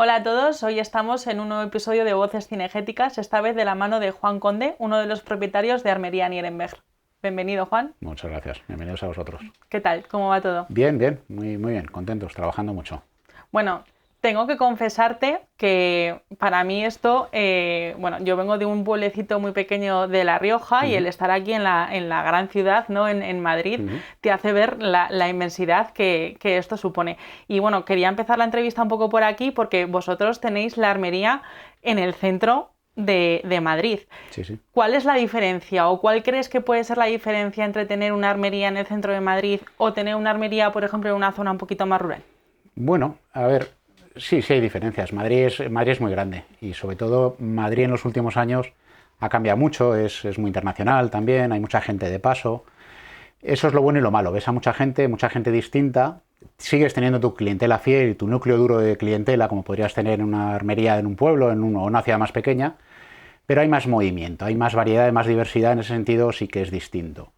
Hola a todos, hoy estamos en un nuevo episodio de Voces Cinegéticas, esta vez de la mano de Juan Conde, uno de los propietarios de Armería Nierenberg. Bienvenido, Juan. Muchas gracias, bienvenidos a vosotros. ¿Qué tal? ¿Cómo va todo? Bien, bien, muy bien, contentos, trabajando mucho. Bueno, tengo que confesarte que para mí esto, yo vengo de un pueblecito muy pequeño de La Rioja y el estar aquí en la gran ciudad, ¿no? en Madrid, te hace ver la inmensidad que esto supone. Y bueno, quería empezar la entrevista un poco por aquí porque vosotros tenéis la armería en el centro de Madrid. Sí. ¿Cuál es la diferencia o cuál crees que puede ser la diferencia entre tener una armería en el centro de Madrid o tener una armería, por ejemplo, en una zona un poquito más rural? Bueno, a ver, sí hay diferencias. Madrid es muy grande y sobre todo Madrid en los últimos años ha cambiado mucho, es muy internacional también, hay mucha gente de paso. Eso es lo bueno y lo malo, ves a mucha gente distinta, sigues teniendo tu clientela fiel y tu núcleo duro de clientela como podrías tener en una armería en un pueblo, en una ciudad más pequeña, pero hay más movimiento, hay más variedad, hay más diversidad, en ese sentido sí que es distinto.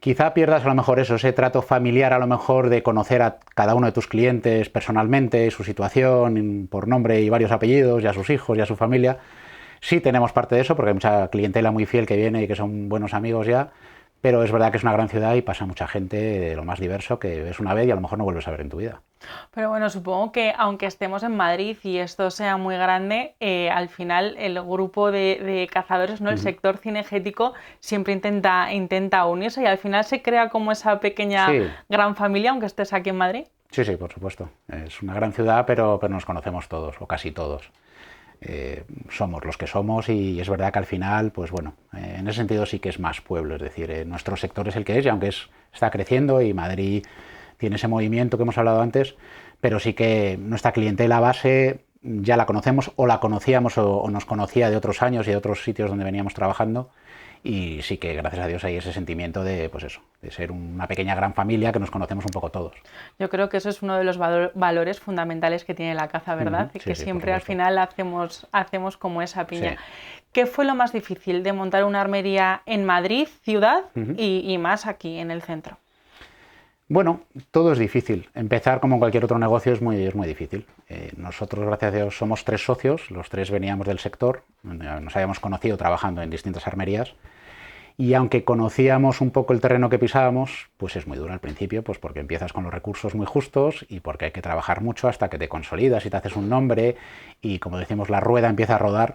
Quizá pierdas a lo mejor ese trato familiar, a lo mejor de conocer a cada uno de tus clientes personalmente, su situación por nombre y varios apellidos, y a sus hijos y a su familia. Sí tenemos parte de eso, porque hay mucha clientela muy fiel que viene y que son buenos amigos ya, pero es verdad que es una gran ciudad y pasa mucha gente de lo más diverso que ves una vez y a lo mejor no vuelves a ver en tu vida. Pero bueno, supongo que aunque estemos en Madrid y esto sea muy grande, al final el grupo de cazadores, ¿no? El sector cinegético siempre intenta unirse y al final se crea como esa pequeña gran familia, aunque estés aquí en Madrid. Sí, por supuesto. Es una gran ciudad, pero nos conocemos todos, o casi todos. Somos los que somos y es verdad que al final, pues bueno, en ese sentido sí que es más pueblo, es decir, nuestro sector es el que es y aunque está creciendo y Madrid tiene ese movimiento que hemos hablado antes, pero sí que nuestra clientela base ya la conocemos o la conocíamos o nos conocía de otros años y de otros sitios donde veníamos trabajando y sí que gracias a Dios hay ese sentimiento de, pues eso, de ser una pequeña gran familia que nos conocemos un poco todos. Yo creo que eso es uno de los valores fundamentales que tiene la caza, ¿verdad? Que siempre al final hacemos como esa piña. Sí. ¿Qué fue lo más difícil de montar una armería en Madrid, ciudad, y más aquí en el centro? Bueno, todo es difícil. Empezar como cualquier otro negocio es muy difícil. Nosotros, gracias a Dios, somos 3 socios, los 3 veníamos del sector, nos habíamos conocido trabajando en distintas armerías y aunque conocíamos un poco el terreno que pisábamos, pues es muy duro al principio, pues porque empiezas con los recursos muy justos y porque hay que trabajar mucho hasta que te consolidas y te haces un nombre y, como decimos, la rueda empieza a rodar,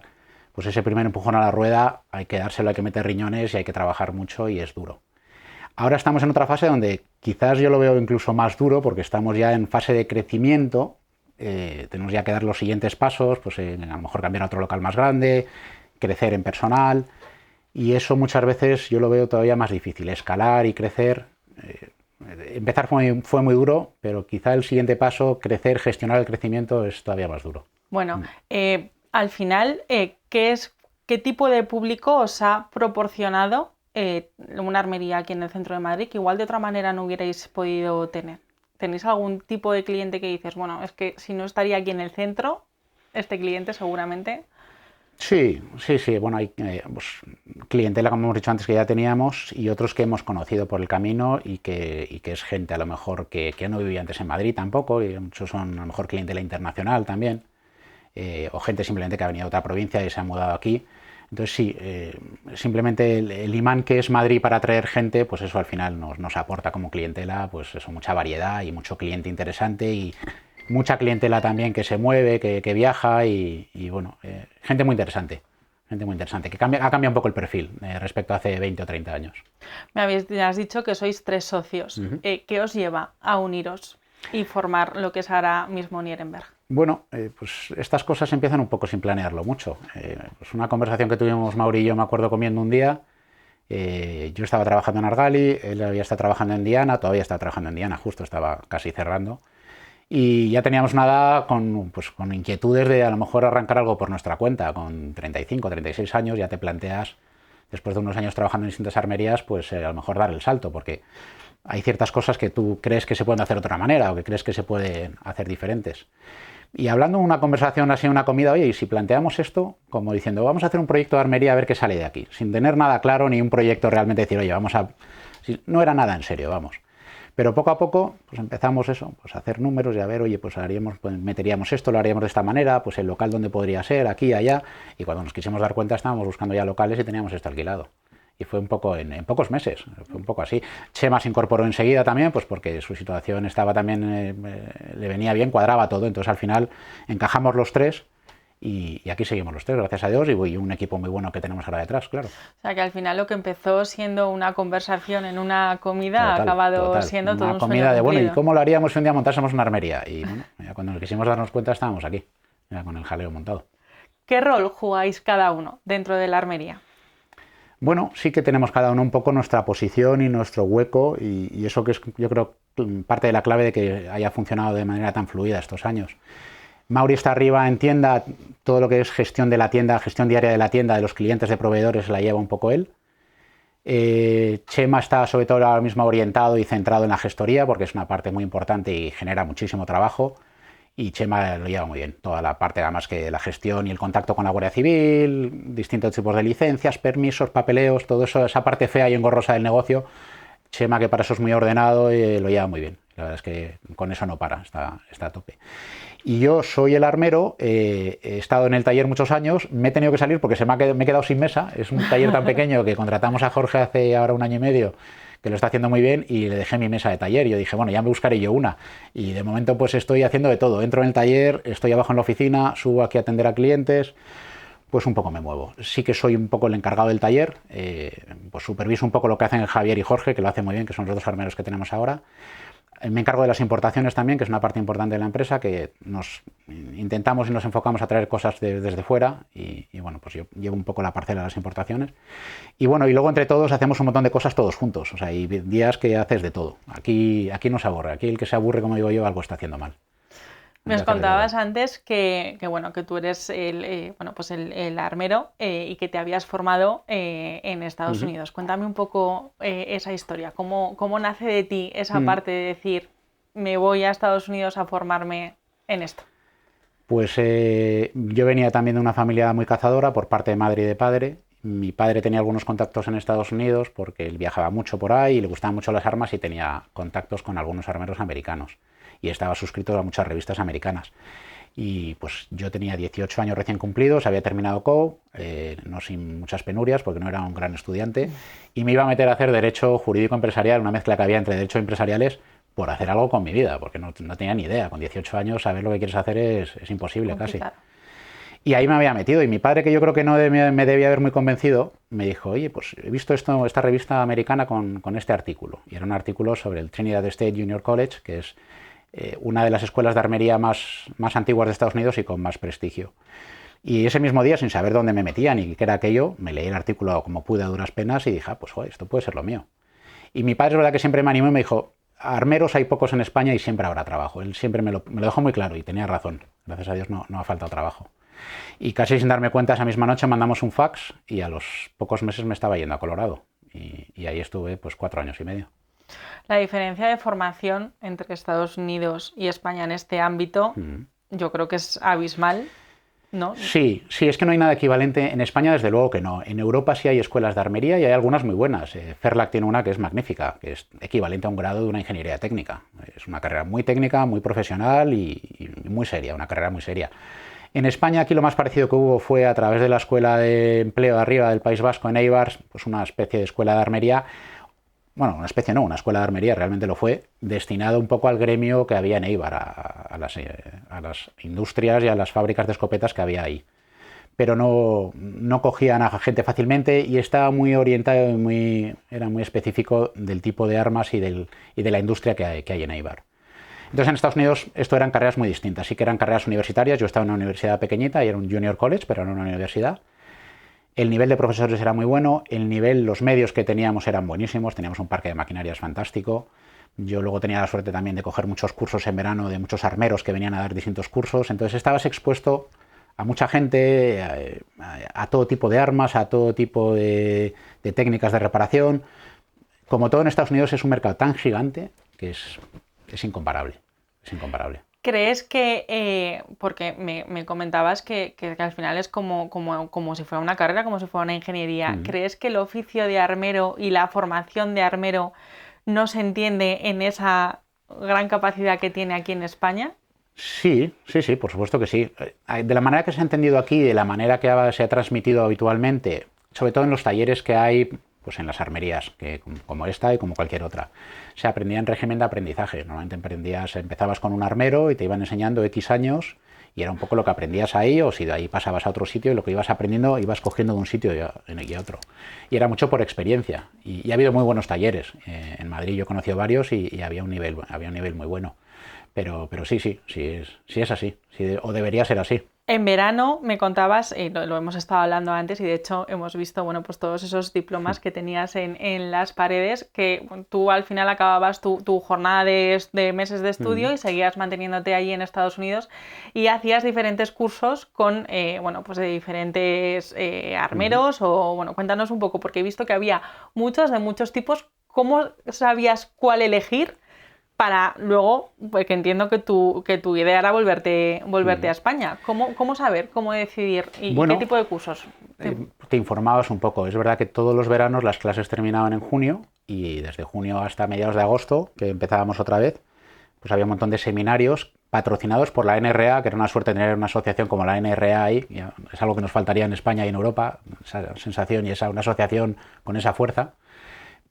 pues ese primer empujón a la rueda hay que dárselo, hay que meter riñones y hay que trabajar mucho y es duro. Ahora estamos en otra fase donde quizás yo lo veo incluso más duro porque estamos ya en fase de crecimiento, tenemos ya que dar los siguientes pasos, pues a lo mejor cambiar a otro local más grande, crecer en personal y eso muchas veces yo lo veo todavía más difícil, escalar y crecer. Empezar fue muy duro, pero quizá el siguiente paso, crecer, gestionar el crecimiento es todavía más duro. Bueno, al final, ¿qué tipo de público os ha proporcionado una armería aquí en el centro de Madrid que igual de otra manera no hubierais podido tener? ¿Tenéis algún tipo de cliente que dices, bueno, es que si no estaría aquí en el centro, este cliente seguramente? Sí. Bueno, hay pues, clientela, como hemos dicho antes, que ya teníamos y otros que hemos conocido por el camino y que es gente a lo mejor que no vivía antes en Madrid tampoco, y muchos son a lo mejor clientela internacional también, o gente simplemente que ha venido de otra provincia y se ha mudado aquí. Entonces sí, simplemente el imán que es Madrid para atraer gente, pues eso al final nos aporta como clientela, pues eso, mucha variedad y mucho cliente interesante y mucha clientela también que se mueve, que viaja y bueno, gente muy interesante, que ha cambiado un poco el perfil respecto a hace 20 o 30 años. Me has dicho que sois 3 socios. ¿Qué os lleva a uniros y formar lo que es ahora mismo Nierenberg? Bueno, pues estas cosas empiezan un poco sin planearlo mucho. Pues una conversación que tuvimos Mauri y yo, me acuerdo, comiendo un día. Yo estaba trabajando en Argali, él había estado trabajando en Diana, todavía estaba trabajando en Diana, justo estaba casi cerrando. Y ya teníamos una edad con inquietudes de a lo mejor arrancar algo por nuestra cuenta. Con 35, 36 años ya te planteas, después de unos años trabajando en distintas armerías, pues a lo mejor dar el salto, porque hay ciertas cosas que tú crees que se pueden hacer de otra manera o que crees que se pueden hacer diferentes. Y hablando en una conversación así en una comida, oye, y si planteamos esto, como diciendo, vamos a hacer un proyecto de armería a ver qué sale de aquí, sin tener nada claro ni un proyecto realmente decir, oye, no era nada en serio, vamos. Pero poco a poco pues empezamos eso, pues a hacer números y a ver, oye, pues meteríamos esto, lo haríamos de esta manera, pues el local donde podría ser, aquí, allá, y cuando nos quisimos dar cuenta estábamos buscando ya locales y teníamos esto alquilado. Y fue un poco en pocos meses, fue un poco así. Chema se incorporó enseguida también, pues porque su situación estaba también, le venía bien, cuadraba todo, entonces al final encajamos los tres. Y aquí seguimos los tres, gracias a Dios, y un equipo muy bueno que tenemos ahora detrás, claro. O sea, que al final lo que empezó siendo una conversación en una comida ha acabado siendo todo un sueño comida de, bueno, ¿y cumplido. cómo lo haríamos si un día montásemos una armería? Y bueno, ya cuando nos quisimos darnos cuenta estábamos aquí, ya con el jaleo montado. ¿Qué rol jugáis cada uno dentro de la armería? Bueno, sí que tenemos cada uno un poco nuestra posición y nuestro hueco, y eso que es, yo creo, parte de la clave de que haya funcionado de manera tan fluida estos años. Mauri está arriba en tienda, todo lo que es gestión de la tienda, gestión diaria de la tienda, de los clientes, de proveedores, la lleva un poco él. Chema está sobre todo ahora mismo orientado y centrado en la gestoría, porque es una parte muy importante y genera muchísimo trabajo. Y Chema lo lleva muy bien, toda la parte además que la gestión y el contacto con la Guardia Civil, distintos tipos de licencias, permisos, papeleos, todo eso, esa parte fea y engorrosa del negocio. Chema, que para eso es muy ordenado, lo lleva muy bien. La verdad es que con eso no para, está a tope. Y yo soy el armero, he estado en el taller muchos años, me he tenido que salir porque me he quedado sin mesa, es un taller tan pequeño que contratamos a Jorge hace ahora 1 año y medio, que lo está haciendo muy bien, y le dejé mi mesa de taller. Yo dije, bueno, ya me buscaré yo una, y de momento pues estoy haciendo de todo, entro en el taller, estoy abajo en la oficina, subo aquí a atender a clientes, pues un poco me muevo. Sí que soy un poco el encargado del taller, pues superviso un poco lo que hacen Javier y Jorge, que lo hacen muy bien, que son los 2 armeros que tenemos ahora. Me encargo de las importaciones también, que es una parte importante de la empresa, que nos intentamos y nos enfocamos a traer cosas desde fuera, y bueno, pues yo llevo un poco la parcela de las importaciones. Y bueno, y luego entre todos hacemos un montón de cosas todos juntos, o sea, hay días que haces de todo. Aquí no se aburre, aquí el que se aburre, como digo yo, algo está haciendo mal. Me contabas antes que tú eres el armero y que te habías formado en Estados Unidos. Cuéntame un poco esa historia. ¿Cómo nace de ti esa parte de decir, me voy a Estados Unidos a formarme en esto? Pues yo venía también de una familia muy cazadora por parte de madre y de padre. Mi padre tenía algunos contactos en Estados Unidos porque él viajaba mucho por ahí y le gustaban mucho las armas, y tenía contactos con algunos armeros americanos. Y estaba suscrito a muchas revistas americanas. Y pues yo tenía 18 años recién cumplidos, había terminado COU, no sin muchas penurias porque no era un gran estudiante, y me iba a meter a hacer Derecho Jurídico Empresarial, una mezcla que había entre Derecho y Empresariales, por hacer algo con mi vida, porque no tenía ni idea. Con 18 años saber lo que quieres hacer es imposible casi. Y ahí me había metido, y mi padre, que yo creo que no me debía haber muy convencido, me dijo, oye, pues he visto esta revista americana con este artículo. Y era un artículo sobre el Trinidad State Junior College, que es una de las escuelas de armería más antiguas de Estados Unidos y con más prestigio. Y ese mismo día, sin saber dónde me metía ni qué era aquello, me leí el artículo como pude a duras penas y dije, pues joder, esto puede ser lo mío. Y mi padre es verdad que siempre me animó y me dijo, armeros hay pocos en España y siempre habrá trabajo. Él siempre me lo dejó muy claro y tenía razón. Gracias a Dios no ha faltado trabajo. Y casi sin darme cuenta, esa misma noche mandamos un fax y a los pocos meses me estaba yendo a Colorado. Y ahí estuve pues 4 años y medio. La diferencia de formación entre Estados Unidos y España en este ámbito, yo creo que es abismal, ¿no? Sí, es que no hay nada equivalente. En España, desde luego que no. En Europa sí hay escuelas de armería y hay algunas muy buenas. Ferlac tiene una que es magnífica, que es equivalente a un grado de una ingeniería técnica. Es una carrera muy técnica, muy profesional y muy seria, una carrera muy seria. En España aquí lo más parecido que hubo fue a través de la Escuela de Empleo de arriba del País Vasco, en Eibar, pues una especie de escuela de armería. Bueno, una especie no, una escuela de armería realmente lo fue, destinado un poco al gremio que había en Eibar, a las industrias y a las fábricas de escopetas que había ahí. Pero no cogían a gente fácilmente y estaba muy orientado y era muy específico del tipo de armas y de la industria que hay en Eibar. Entonces en Estados Unidos esto eran carreras muy distintas, sí que eran carreras universitarias. Yo estaba en una universidad pequeñita y era un junior college, pero no una universidad. El nivel de profesores era muy bueno, los medios que teníamos eran buenísimos, teníamos un parque de maquinarias fantástico. Yo luego tenía la suerte también de coger muchos cursos en verano de muchos armeros que venían a dar distintos cursos, entonces estabas expuesto a mucha gente, a todo tipo de armas, a todo tipo de técnicas de reparación. Como todo en Estados Unidos es un mercado tan gigante que es incomparable, es incomparable. ¿Crees que, porque me comentabas que al final es como si fuera una carrera, como si fuera una ingeniería, ¿crees que el oficio de armero y la formación de armero no se entiende en esa gran capacidad que tiene aquí en España? Sí, por supuesto que sí. De la manera que se ha entendido aquí, de la manera que se ha transmitido habitualmente, sobre todo en los talleres que hay, pues en las armerías, que como esta y como cualquier otra, se aprendía en régimen de aprendizaje. Normalmente empezabas con un armero y te iban enseñando X años y era un poco lo que aprendías ahí, o si de ahí pasabas a otro sitio y lo que ibas aprendiendo ibas cogiendo de un sitio y a otro. Y era mucho por experiencia. Y ha habido muy buenos talleres. En Madrid yo he conocido varios y había un nivel muy bueno. Pero sí es así, sí, o debería ser así. En verano me contabas, lo hemos estado hablando antes y de hecho hemos visto, bueno, pues todos esos diplomas que tenías en las paredes, que bueno, tú al final acababas tu jornada de meses de estudio y seguías manteniéndote allí en Estados Unidos y hacías diferentes cursos con, bueno, pues de diferentes armeros o, bueno, cuéntanos un poco, porque he visto que había muchos de muchos tipos. ¿Cómo sabías cuál elegir? Para luego, porque entiendo que tu idea era volverte a España. ¿Cómo saber, cómo decidir y qué tipo de cursos? Te informabas un poco. Es verdad que todos los veranos las clases terminaban en junio y desde junio hasta mediados de agosto, que empezábamos otra vez, pues había un montón de seminarios patrocinados por la NRA, que era una suerte tener una asociación como la NRA ahí. Es algo que nos faltaría en España y en Europa, esa sensación y una asociación con esa fuerza.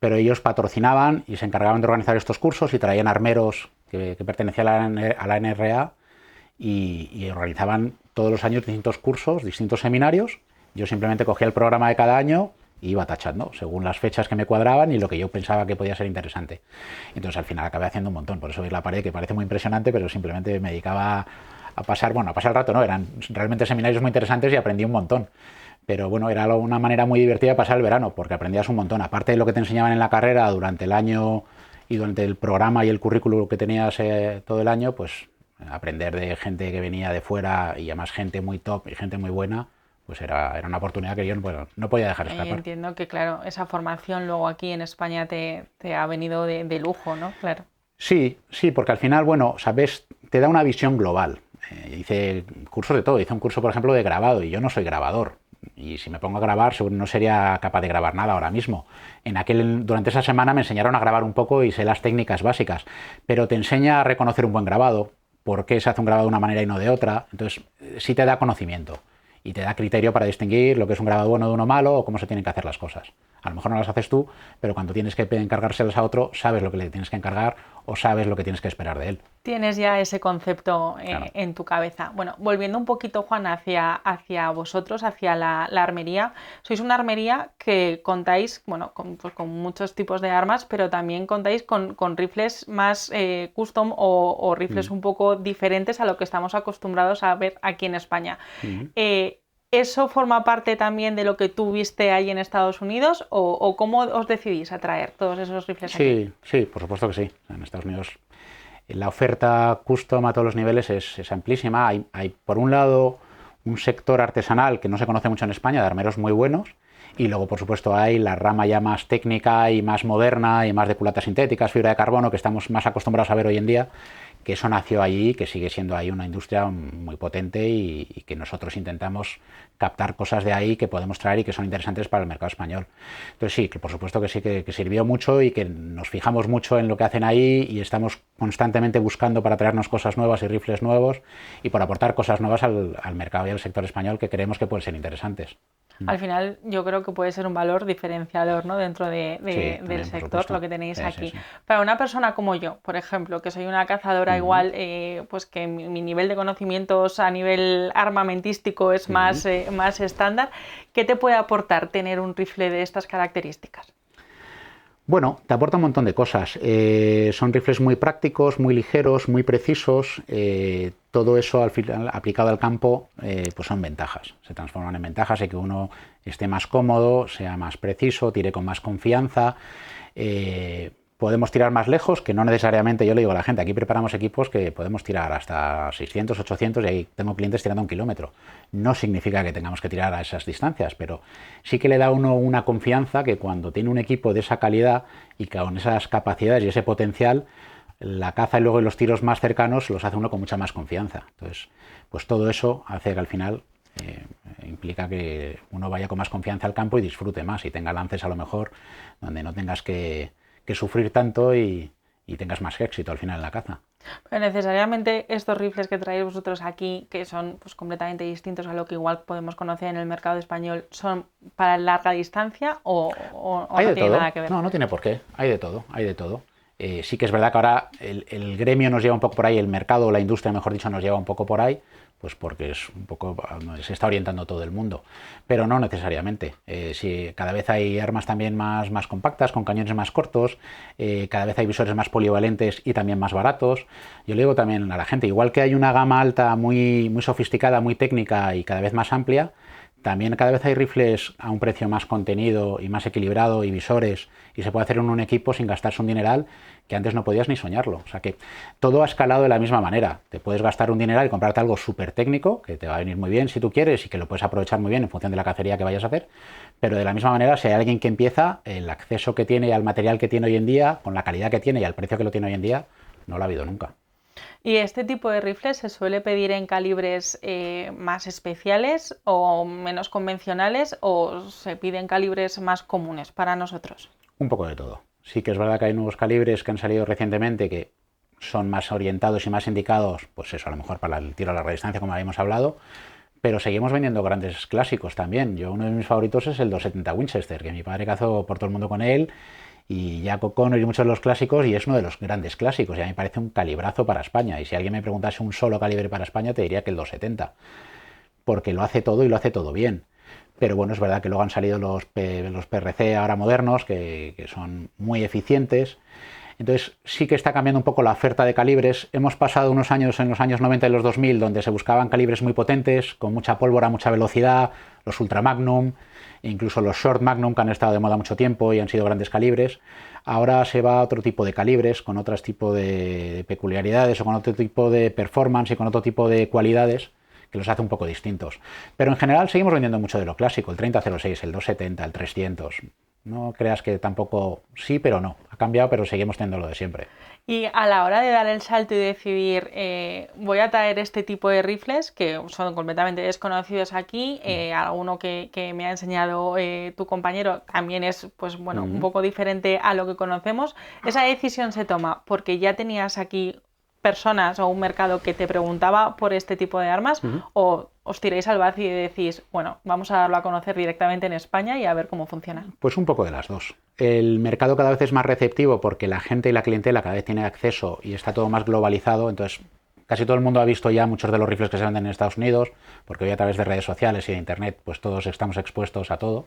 Pero ellos patrocinaban y se encargaban de organizar estos cursos y traían armeros que pertenecían a la NRA y organizaban todos los años distintos cursos, distintos seminarios. Yo simplemente cogía el programa de cada año y iba tachando según las fechas que me cuadraban y lo que yo pensaba que podía ser interesante. Entonces al final acabé haciendo un montón, por eso veis la pared, que parece muy impresionante, pero simplemente me dedicaba a pasar el rato, no, eran realmente seminarios muy interesantes y aprendí un montón. Pero bueno, era una manera muy divertida de pasar el verano, porque aprendías un montón. Aparte de lo que te enseñaban en la carrera durante el año y durante el programa y el currículo que tenías todo el año, pues aprender de gente que venía de fuera y además gente muy top y gente muy buena, pues era una oportunidad que yo no podía dejar escapar. Entiendo que, claro, esa formación luego aquí en España te ha venido de lujo, ¿no? Claro. Sí, porque al final, bueno, sabes, te da una visión global. Hice cursos de todo. Hice un curso, por ejemplo, de grabado y yo no soy grabador. Y si me pongo a grabar, seguro no sería capaz de grabar nada ahora mismo. Durante esa semana me enseñaron a grabar un poco y sé las técnicas básicas, pero te enseña a reconocer un buen grabado, por qué se hace un grabado de una manera y no de otra. Entonces, sí te da conocimiento y te da criterio para distinguir lo que es un grabado bueno de uno malo o cómo se tienen que hacer las cosas. A lo mejor no las haces tú, pero cuando tienes que encargárselas a otro, sabes lo que le tienes que encargar o sabes lo que tienes que esperar de él. Tienes ya ese concepto Claro. en tu cabeza. Bueno, volviendo un poquito, Juan, hacia vosotros, hacia la armería. Sois una armería que contáis, bueno, con muchos tipos de armas, pero también contáis con rifles más custom o rifles un poco diferentes a lo que estamos acostumbrados a ver aquí en España. ¿Eso forma parte también de lo que tú viste ahí en Estados Unidos o cómo os decidís a traer todos esos rifles aquí? Sí, por supuesto que sí. En Estados Unidos la oferta custom a todos los niveles es amplísima. Hay, por un lado, un sector artesanal que no se conoce mucho en España, de armeros muy buenos, y luego, por supuesto, hay la rama ya más técnica y más moderna y más de culatas sintéticas, fibra de carbono, que estamos más acostumbrados a ver hoy en día, que eso nació allí, que sigue siendo ahí una industria muy potente y que nosotros intentamos captar cosas de ahí que podemos traer y que son interesantes para el mercado español. Entonces sí, que por supuesto que sí, que sirvió mucho y que nos fijamos mucho en lo que hacen ahí y estamos constantemente buscando para traernos cosas nuevas y rifles nuevos y por aportar cosas nuevas al mercado y al sector español que creemos que pueden ser interesantes. Al final yo creo que puede ser un valor diferenciador, ¿no? Dentro del sector, lo que tenéis aquí. Sí. Para una persona como yo, por ejemplo, que soy una cazadora igual, pues que mi nivel de conocimientos a nivel armamentístico es más estándar, ¿qué te puede aportar tener un rifle de estas características? Bueno, te aporta un montón de cosas. Son rifles muy prácticos, muy ligeros, muy precisos. Todo eso al final, aplicado al campo, pues son ventajas. Se transforman en ventajas y que uno esté más cómodo, sea más preciso, tire con más confianza. Podemos tirar más lejos, que no necesariamente, yo le digo a la gente, aquí preparamos equipos que podemos tirar hasta 600, 800 y ahí tengo clientes tirando 1 kilómetro. No significa que tengamos que tirar a esas distancias, pero sí que le da a uno una confianza que cuando tiene un equipo de esa calidad y con esas capacidades y ese potencial, la caza y luego los tiros más cercanos los hace uno con mucha más confianza. Entonces, pues todo eso hace que al final implica que uno vaya con más confianza al campo y disfrute más y tenga lances a lo mejor donde no tengas que que sufrir tanto y tengas más éxito al final en la caza. Pero necesariamente estos rifles que traéis vosotros aquí, que son pues completamente distintos a lo que igual podemos conocer en el mercado español, ¿son para larga distancia o Hay no de tiene todo. nada que ver? No, no tiene por qué. Hay de todo, hay de todo. Sí que es verdad que ahora el gremio nos lleva un poco por ahí, el mercado o la industria, mejor dicho, nos lleva un poco por ahí, pues porque es un poco, se está orientando todo el mundo, pero no necesariamente. Sí, cada vez hay armas también más compactas, con cañones más cortos, cada vez hay visores más polivalentes y también más baratos. Yo le digo también a la gente, igual que hay una gama alta muy sofisticada, muy técnica y cada vez más amplia, también cada vez hay rifles a un precio más contenido y más equilibrado y visores y se puede hacer en un equipo sin gastarse un dineral que antes no podías ni soñarlo. O sea que todo ha escalado de la misma manera. Te puedes gastar un dineral y comprarte algo súper técnico que te va a venir muy bien si tú quieres y que lo puedes aprovechar muy bien en función de la cacería que vayas a hacer. Pero de la misma manera, si hay alguien que empieza, el acceso que tiene al material que tiene hoy en día, con la calidad que tiene y al precio que lo tiene hoy en día, no lo ha habido nunca. ¿Y este tipo de rifles se suele pedir en calibres más especiales o menos convencionales o se piden calibres más comunes para nosotros? Un poco de todo. Sí que es verdad que hay nuevos calibres que han salido recientemente que son más orientados y más indicados, pues eso, a lo mejor para el tiro a larga distancia, como habíamos hablado, pero seguimos vendiendo grandes clásicos también. Yo, uno de mis favoritos es el 270 Winchester, que mi padre cazó por todo el mundo con él, y Jack O'Connor y muchos de los clásicos, y es uno de los grandes clásicos, y a mí me parece un calibrazo para España, y si alguien me preguntase un solo calibre para España, te diría que el 270, porque lo hace todo y lo hace todo bien. Pero bueno, es verdad que luego han salido los PRC ahora modernos, que son muy eficientes. Entonces sí que está cambiando un poco la oferta de calibres. Hemos pasado unos años en los años 90 y los 2000 donde se buscaban calibres muy potentes, con mucha pólvora, mucha velocidad, los Ultra Magnum, incluso los Short Magnum, que han estado de moda mucho tiempo y han sido grandes calibres. Ahora se va a otro tipo de calibres, con otro tipo de peculiaridades o con otro tipo de performance y con otro tipo de cualidades que los hace un poco distintos. Pero en general seguimos vendiendo mucho de lo clásico, el 3006, el 270, el 300. No creas que tampoco sí, pero no. Ha cambiado, pero seguimos teniendo lo de siempre. Y a la hora de dar el salto y decidir, voy a traer este tipo de rifles que son completamente desconocidos aquí, alguno que me ha enseñado tu compañero también es, pues bueno, un poco diferente a lo que conocemos. ¿Esa decisión se toma porque ya tenías aquí personas o un mercado que te preguntaba por este tipo de armas o os tiráis al vacío y decís, bueno, vamos a darlo a conocer directamente en España y a ver cómo funciona? Pues un poco de las dos. El mercado cada vez es más receptivo porque la gente y la clientela cada vez tiene acceso y está todo más globalizado, entonces casi todo el mundo ha visto ya muchos de los rifles que se venden en Estados Unidos, porque hoy a través de redes sociales y de internet pues todos estamos expuestos a todo.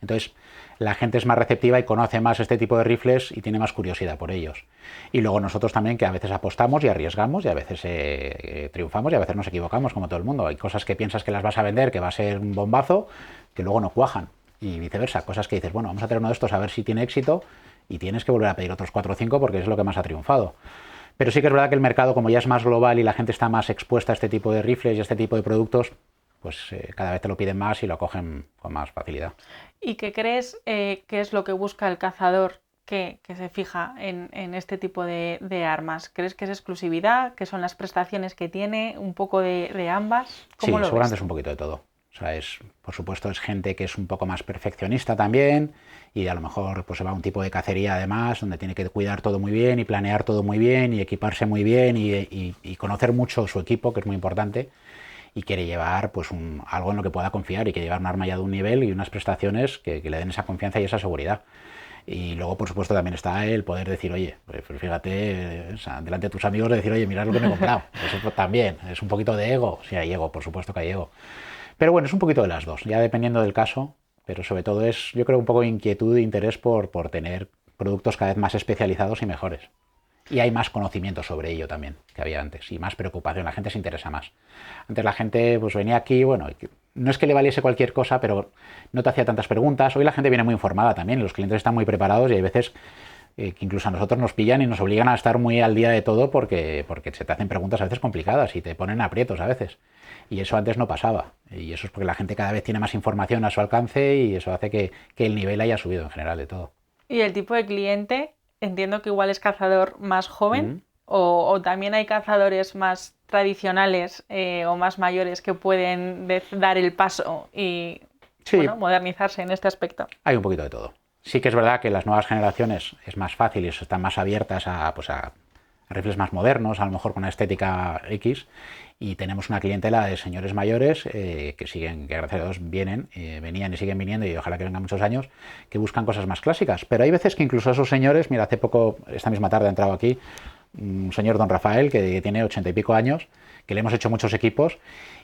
Entonces la gente es más receptiva y conoce más este tipo de rifles y tiene más curiosidad por ellos. Y luego nosotros también, que a veces apostamos y arriesgamos y a veces triunfamos y a veces nos equivocamos, como todo el mundo. Hay cosas que piensas que las vas a vender, que va a ser un bombazo, que luego no cuajan. Y viceversa, cosas que dices, bueno, vamos a tener uno de estos a ver si tiene éxito y tienes que volver a pedir otros 4 o 5 porque es lo que más ha triunfado. Pero sí que es verdad que el mercado, como ya es más global y la gente está más expuesta a este tipo de rifles y a este tipo de productos, pues cada vez te lo piden más y lo acogen con más facilidad. ¿Y qué crees que es lo que busca el cazador que se fija en este tipo de armas? ¿Crees que es exclusividad? ¿Qué son las prestaciones que tiene? ¿Un poco de ambas? Sí, ¿Cómo lo seguramente ves? es un poquito de todo. O sea, por supuesto, es gente que es un poco más perfeccionista también y a lo mejor pues se va a un tipo de cacería además donde tiene que cuidar todo muy bien y planear todo muy bien y equiparse muy bien y conocer mucho su equipo, que es muy importante, y quiere llevar pues algo en lo que pueda confiar y quiere llevar un arma ya de un nivel y unas prestaciones que le den esa confianza y esa seguridad. Y luego, por supuesto, también está el poder decir, oye, pues fíjate, o sea, delante de tus amigos, decir, oye, mirad lo que me he comprado. Eso también, es un poquito de ego. Sí, hay ego, por supuesto que hay ego. Pero bueno, es un poquito de las dos, ya dependiendo del caso, pero sobre todo es, yo creo, un poco de inquietud e interés por tener productos cada vez más especializados y mejores. Y hay más conocimiento sobre ello también que había antes y más preocupación, la gente se interesa más. Antes la gente pues venía aquí, bueno, no es que le valiese cualquier cosa, pero no te hacía tantas preguntas. Hoy la gente viene muy informada también, los clientes están muy preparados y hay veces que incluso a nosotros nos pillan y nos obligan a estar muy al día de todo porque se te hacen preguntas a veces complicadas y te ponen aprietos a veces. Y eso antes no pasaba. Y eso es porque la gente cada vez tiene más información a su alcance y eso hace que el nivel haya subido en general de todo. ¿Y el tipo de cliente? Entiendo que igual es cazador más joven o también hay cazadores más tradicionales o más mayores que pueden dar el paso y Sí, bueno, modernizarse en este aspecto. hay un poquito de todo. Sí que es verdad que las nuevas generaciones es más fácil y están más abiertas a rifles más modernos, a lo mejor con una estética X, y tenemos una clientela de señores mayores que siguen, que gracias a Dios venían y siguen viniendo, y ojalá que vengan muchos años, que buscan cosas más clásicas. Pero hay veces que incluso esos señores, mira, hace poco, esta misma tarde ha entrado aquí un señor don Rafael que tiene 80 y pico años, que le hemos hecho muchos equipos,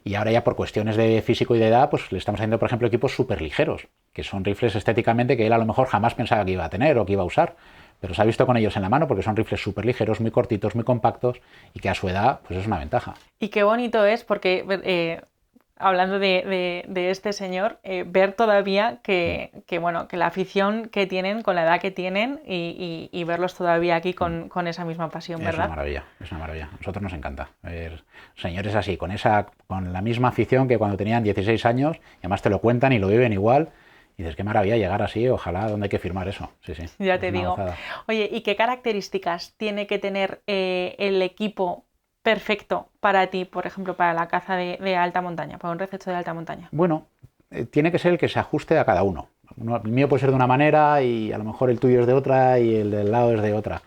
y ahora ya por cuestiones de físico y de edad, pues le estamos haciendo, por ejemplo, equipos súper ligeros, que son rifles estéticamente que él a lo mejor jamás pensaba que iba a tener o que iba a usar, pero se ha visto con ellos en la mano porque son rifles súper ligeros, muy cortitos, muy compactos, y que a su edad pues es una ventaja. Y qué bonito es porque hablando de este señor, ver todavía que la afición que tienen con la edad que tienen y verlos todavía aquí con esa misma pasión, ¿verdad? Es una maravilla, es una maravilla. A nosotros nos encanta ver señores así, con la misma afición que cuando tenían 16 años, y además te lo cuentan y lo viven igual. Y dices, qué maravilla llegar así, ojalá, ¿dónde hay que firmar eso? Sí, sí. Ya te digo. Oye, ¿y qué características tiene que tener el equipo perfecto para ti, por ejemplo, para la caza de alta montaña, para un rececho de alta montaña? Bueno, tiene que ser el que se ajuste a cada uno. El mío puede ser de una manera y a lo mejor el tuyo es de otra y el del lado es de otra.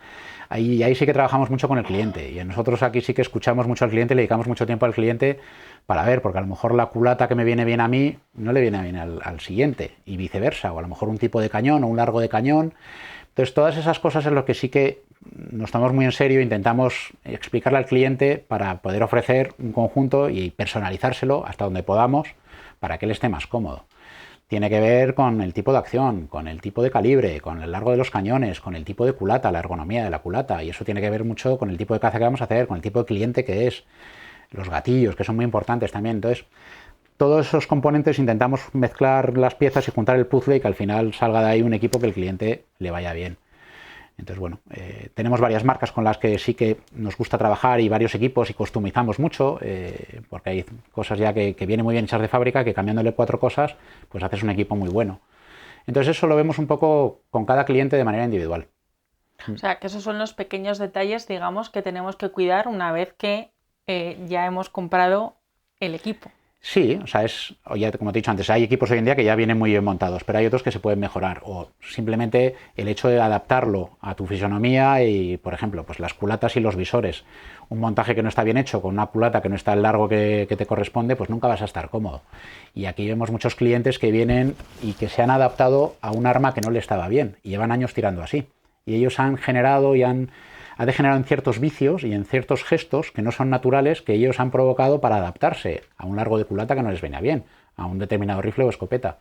Ahí sí que trabajamos mucho con el cliente, y nosotros aquí sí que escuchamos mucho al cliente, le dedicamos mucho tiempo al cliente para ver, porque a lo mejor la culata que me viene bien a mí no le viene bien al siguiente, y viceversa, o a lo mejor un tipo de cañón o un largo de cañón. Entonces todas esas cosas es lo que sí que nos tomamos muy en serio, intentamos explicarle al cliente para poder ofrecer un conjunto y personalizárselo hasta donde podamos para que él esté más cómodo. Tiene que ver con el tipo de acción, con el tipo de calibre, con el largo de los cañones, con el tipo de culata, la ergonomía de la culata, y eso tiene que ver mucho con el tipo de caza que vamos a hacer, con el tipo de cliente que es, los gatillos, que son muy importantes también. Entonces, todos esos componentes intentamos mezclar las piezas y juntar el puzzle y que al final salga de ahí un equipo que el cliente le vaya bien. Entonces, bueno, tenemos varias marcas con las que sí que nos gusta trabajar y varios equipos, y customizamos mucho, porque hay cosas ya que vienen muy bien hechas de fábrica, que cambiándole 4 cosas, pues haces un equipo muy bueno. Entonces eso lo vemos un poco con cada cliente de manera individual. O sea, que esos son los pequeños detalles, digamos, que tenemos que cuidar una vez que ya hemos comprado el equipo. Sí, o sea, ya como te he dicho antes, hay equipos hoy en día que ya vienen muy bien montados, pero hay otros que se pueden mejorar, o simplemente el hecho de adaptarlo a tu fisonomía y, por ejemplo, pues las culatas y los visores. Un montaje que no está bien hecho con una culata que no está el largo que te corresponde, pues nunca vas a estar cómodo. Y aquí vemos muchos clientes que vienen y que se han adaptado a un arma que no le estaba bien y llevan años tirando así. Y ellos han generado y ha degenerado en ciertos vicios y en ciertos gestos que no son naturales, que ellos han provocado para adaptarse a un largo de culata que no les venía bien, a un determinado rifle o escopeta.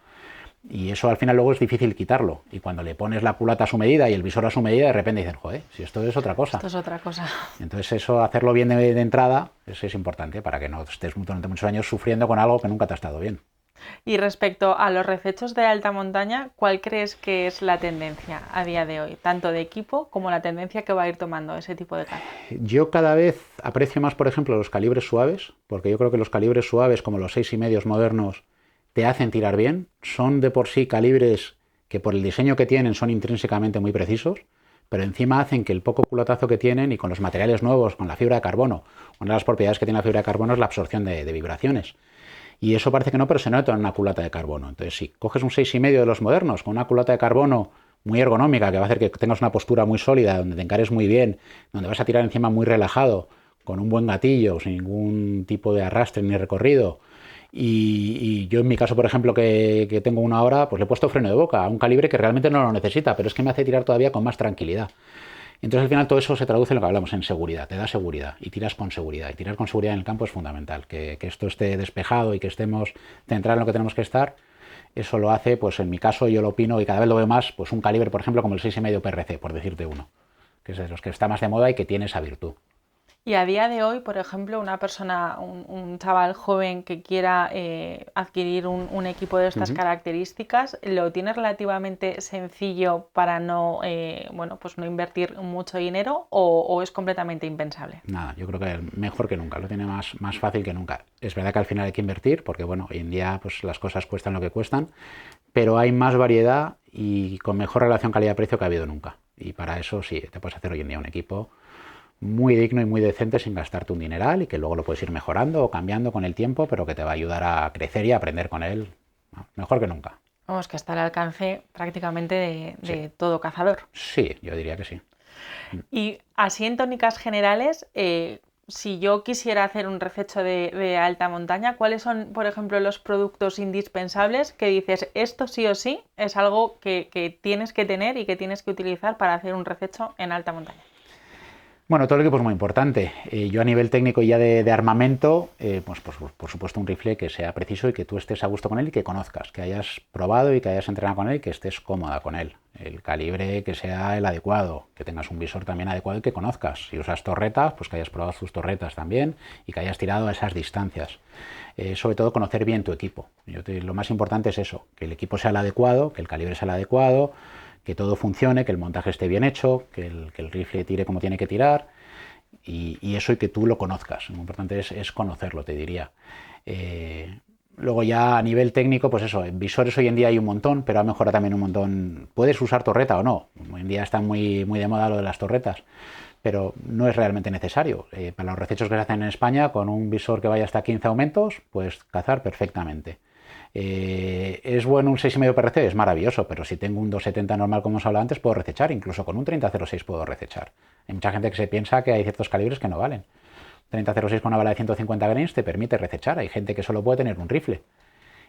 Y eso al final luego es difícil quitarlo. Y cuando le pones la culata a su medida y el visor a su medida, de repente dicen, joder, si esto es otra cosa. Esto es otra cosa. Entonces eso, hacerlo bien de entrada, eso es importante para que no estés durante muchos años sufriendo con algo que nunca te ha estado bien. Y respecto a los recechos de alta montaña, ¿cuál crees que es la tendencia a día de hoy? Tanto de equipo como la tendencia que va a ir tomando ese tipo de caza. Yo cada vez aprecio más, por ejemplo, los calibres suaves, porque yo creo que los calibres suaves, como los 6,5 modernos, te hacen tirar bien. Son de por sí calibres que por el diseño que tienen son intrínsecamente muy precisos, pero encima hacen que el poco culatazo que tienen, y con los materiales nuevos, con la fibra de carbono, una de las propiedades que tiene la fibra de carbono es la absorción de vibraciones. Y eso parece que no, pero se nota en una culata de carbono. Entonces, si coges un 6,5 de los modernos con una culata de carbono muy ergonómica, que va a hacer que tengas una postura muy sólida, donde te encares muy bien, donde vas a tirar encima muy relajado, con un buen gatillo, sin ningún tipo de arrastre ni recorrido. Y yo en mi caso, por ejemplo, que tengo una hora, pues le he puesto freno de boca a un calibre que realmente no lo necesita, pero es que me hace tirar todavía con más tranquilidad. Entonces al final todo eso se traduce en lo que hablamos, en seguridad, te da seguridad y tiras con seguridad. Y tirar con seguridad en el campo es fundamental, que esto esté despejado y que estemos centrados en lo que tenemos que estar. Eso lo hace, pues en mi caso yo lo opino y cada vez lo veo más, pues un calibre, por ejemplo, como el 6,5 PRC, por decirte uno, que es de los que está más de moda y que tiene esa virtud. Y a día de hoy, por ejemplo, una persona, un chaval joven que quiera adquirir un equipo de estas características, ¿lo tiene relativamente sencillo para no, pues no invertir mucho dinero o es completamente impensable? Nada, yo creo que mejor que nunca, lo tiene más fácil que nunca. Es verdad que al final hay que invertir, porque bueno, hoy en día pues las cosas cuestan lo que cuestan, pero hay más variedad y con mejor relación calidad-precio que ha habido nunca. Y para eso sí, te puedes hacer hoy en día un equipo muy digno y muy decente sin gastarte un dineral, y que luego lo puedes ir mejorando o cambiando con el tiempo, pero que te va a ayudar a crecer y a aprender con él mejor que nunca. Vamos, que está al alcance prácticamente de todo cazador. Sí, yo diría que sí. Y así en tónicas generales, si yo quisiera hacer un rececho de alta montaña, ¿cuáles son, por ejemplo, los productos indispensables que dices, esto sí o sí es algo que tienes que tener y que tienes que utilizar para hacer un rececho en alta montaña? Bueno, todo el equipo es muy importante. Yo a nivel técnico ya de armamento, pues por supuesto un rifle que sea preciso y que tú estés a gusto con él y que conozcas, que hayas probado y que hayas entrenado con él y que estés cómoda con él. El calibre que sea el adecuado, que tengas un visor también adecuado y que conozcas. Si usas torretas, pues que hayas probado tus torretas también y que hayas tirado a esas distancias. Sobre todo conocer bien tu equipo. Lo más importante es eso, que el equipo sea el adecuado, que el calibre sea el adecuado, que todo funcione, que el montaje esté bien hecho, que el rifle tire como tiene que tirar y eso y que tú lo conozcas. Lo importante es conocerlo, te diría. Luego ya a nivel técnico, pues eso, en visores hoy en día hay un montón, pero ha mejorado también un montón. Puedes usar torreta o no. Hoy en día está muy de moda lo de las torretas, pero no es realmente necesario. Para los recechos que se hacen en España, con un visor que vaya hasta 15 aumentos, puedes cazar perfectamente. ¿Es bueno un 6,5 PRC? Es maravilloso, pero si tengo un 270 normal como os hablaba antes, puedo recechar, incluso con un 3006 puedo recechar. Hay mucha gente que se piensa que hay ciertos calibres que no valen. 3006 con una bala de 150 grains te permite recechar, hay gente que solo puede tener un rifle.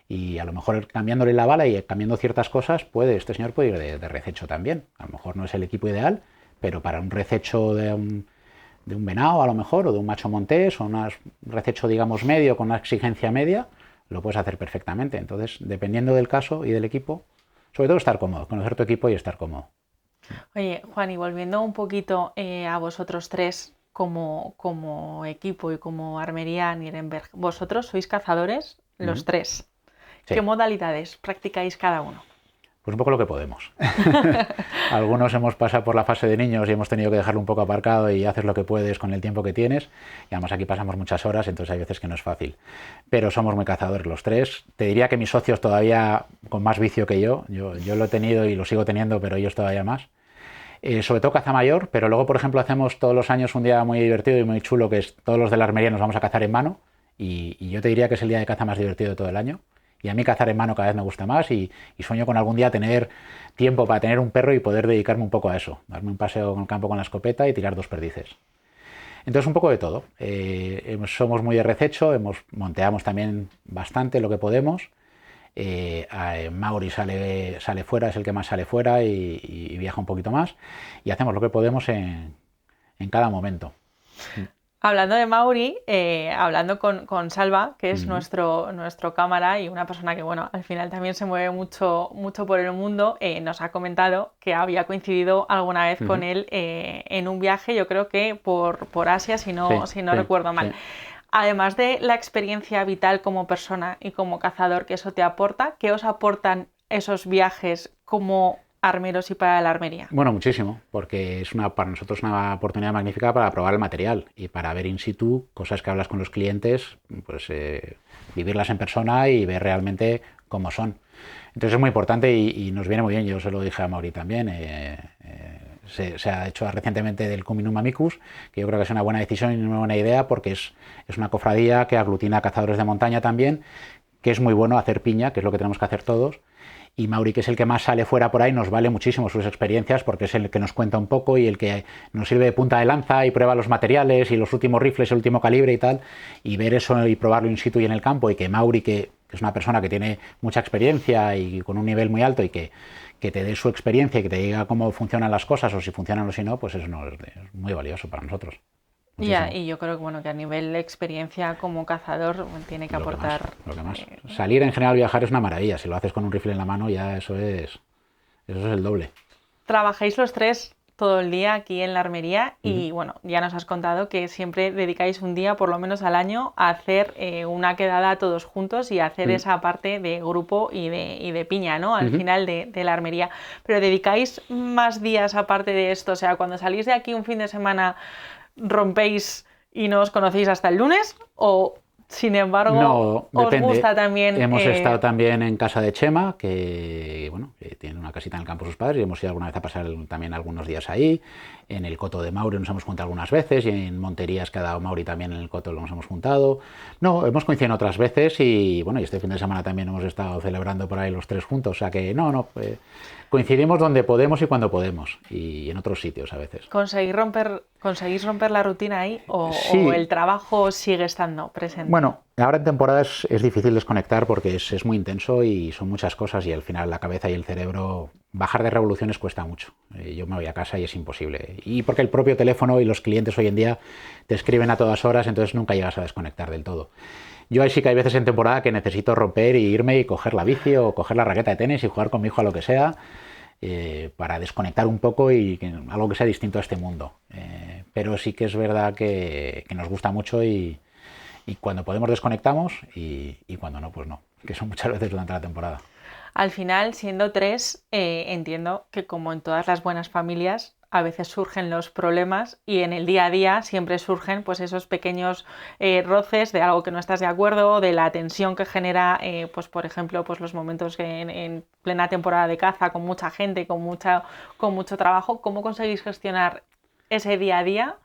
Y a lo mejor cambiándole la bala y cambiando ciertas cosas, este señor puede ir de rececho también. A lo mejor no es el equipo ideal, pero para un rececho de un venado a lo mejor, o de un macho montés, o un rececho digamos medio, con una exigencia media, lo puedes hacer perfectamente. Entonces, dependiendo del caso y del equipo, sobre todo estar cómodo, conocer tu equipo y estar cómodo. Oye, Juan, y volviendo un poquito a vosotros tres como equipo y como Armería Nierenberg, vosotros sois cazadores, los tres. Sí. ¿Qué modalidades practicáis cada uno? Pues un poco lo que podemos. Algunos hemos pasado por la fase de niños y hemos tenido que dejarlo un poco aparcado y haces lo que puedes con el tiempo que tienes. Y además aquí pasamos muchas horas, entonces hay veces que no es fácil. Pero somos muy cazadores los tres. Te diría que mis socios todavía con más vicio que yo. Yo lo he tenido y lo sigo teniendo, pero ellos todavía más. Sobre todo caza mayor, pero luego, por ejemplo, hacemos todos los años un día muy divertido y muy chulo, que es todos los de la armería nos vamos a cazar en mano. Y yo te diría que es el día de caza más divertido de todo el año. Y a mí cazar en mano cada vez me gusta más y sueño con algún día tener tiempo para tener un perro y poder dedicarme un poco a eso. Darme un paseo en el campo con la escopeta y tirar 2 perdices. Entonces un poco de todo. Somos muy de rececho, monteamos también bastante lo que podemos. Mauri sale fuera, es el que más sale fuera y viaja un poquito más. Y hacemos lo que podemos en cada momento. Hablando de Mauri, hablando con Salva, que es nuestro cámara y una persona que, bueno, al final también se mueve mucho por el mundo, nos ha comentado que había coincidido alguna vez con él en un viaje, yo creo que por Asia, si no recuerdo mal. Sí. Además de la experiencia vital como persona y como cazador que eso te aporta, ¿qué os aportan esos viajes como armeros y para la armería? Bueno, muchísimo, porque es para nosotros una oportunidad magnífica para probar el material y para ver in situ cosas que hablas con los clientes, pues vivirlas en persona y ver realmente cómo son. Entonces es muy importante y nos viene muy bien. Yo se lo dije a Mauri también. Se ha hecho recientemente del Cuminum Amicus, que yo creo que es una buena decisión y una buena idea porque es una cofradía que aglutina a cazadores de montaña también, que es muy bueno hacer piña, que es lo que tenemos que hacer todos. Y Mauri, que es el que más sale fuera por ahí, nos vale muchísimo sus experiencias porque es el que nos cuenta un poco y el que nos sirve de punta de lanza y prueba los materiales y los últimos rifles, el último calibre y tal, y ver eso y probarlo in situ y en el campo, y que Mauri, que es una persona que tiene mucha experiencia y con un nivel muy alto y que te dé su experiencia y que te diga cómo funcionan las cosas o si funcionan o si no, pues eso es muy valioso para nosotros. Ya, y yo creo que, bueno, que a nivel de experiencia como cazador tiene que aportar... Lo que más. Salir en general, viajar es una maravilla. Si lo haces con un rifle en la mano, ya eso es el doble. Trabajáis los tres todo el día aquí en la armería y, bueno, ya nos has contado que siempre dedicáis un día, por lo menos al año, a hacer una quedada todos juntos y a hacer esa parte de grupo y de piña, ¿no? Al final de la armería. Pero ¿dedicáis más días aparte de esto? O sea, cuando salís de aquí un fin de semana... ¿rompéis y no os conocéis hasta el lunes? ¿O Sin embargo, No, os depende. gusta también... Hemos estado también en casa de Chema, que bueno, que tiene una casita en el campo de sus padres, y hemos ido alguna vez a pasar también algunos días ahí. En el coto de Mauri nos hemos juntado algunas veces, y en Monterías que ha dado Mauri también en el coto nos hemos juntado. No, hemos coincidido otras veces y bueno, y este fin de semana también hemos estado celebrando por ahí los tres juntos, o sea que no, coincidimos donde podemos y cuando podemos, y en otros sitios a veces. ¿Conseguís romper la rutina ahí o Sí. el trabajo sigue estando presente? Bueno, ahora en temporada es difícil desconectar porque es muy intenso y son muchas cosas y al final la cabeza y el cerebro, bajar de revoluciones cuesta mucho. Yo me voy a casa y es imposible. Y porque el propio teléfono y los clientes hoy en día te escriben a todas horas, entonces nunca llegas a desconectar del todo. Yo ahí sí que hay veces en temporada que necesito romper y irme y coger la bici o coger la raqueta de tenis y jugar con mi hijo a lo que sea, para desconectar un poco y algo que sea distinto a este mundo. Pero sí que es verdad que nos gusta mucho y cuando podemos desconectamos y cuando no, pues no, que son muchas veces durante la temporada. Al final, siendo tres, entiendo que como en todas las buenas familias, a veces surgen los problemas y en el día a día siempre surgen pues esos pequeños roces de algo que no estás de acuerdo, de la tensión que genera, pues por ejemplo, pues los momentos en plena temporada de caza, con mucha gente, con mucho trabajo. ¿Cómo conseguís gestionar ese día a día?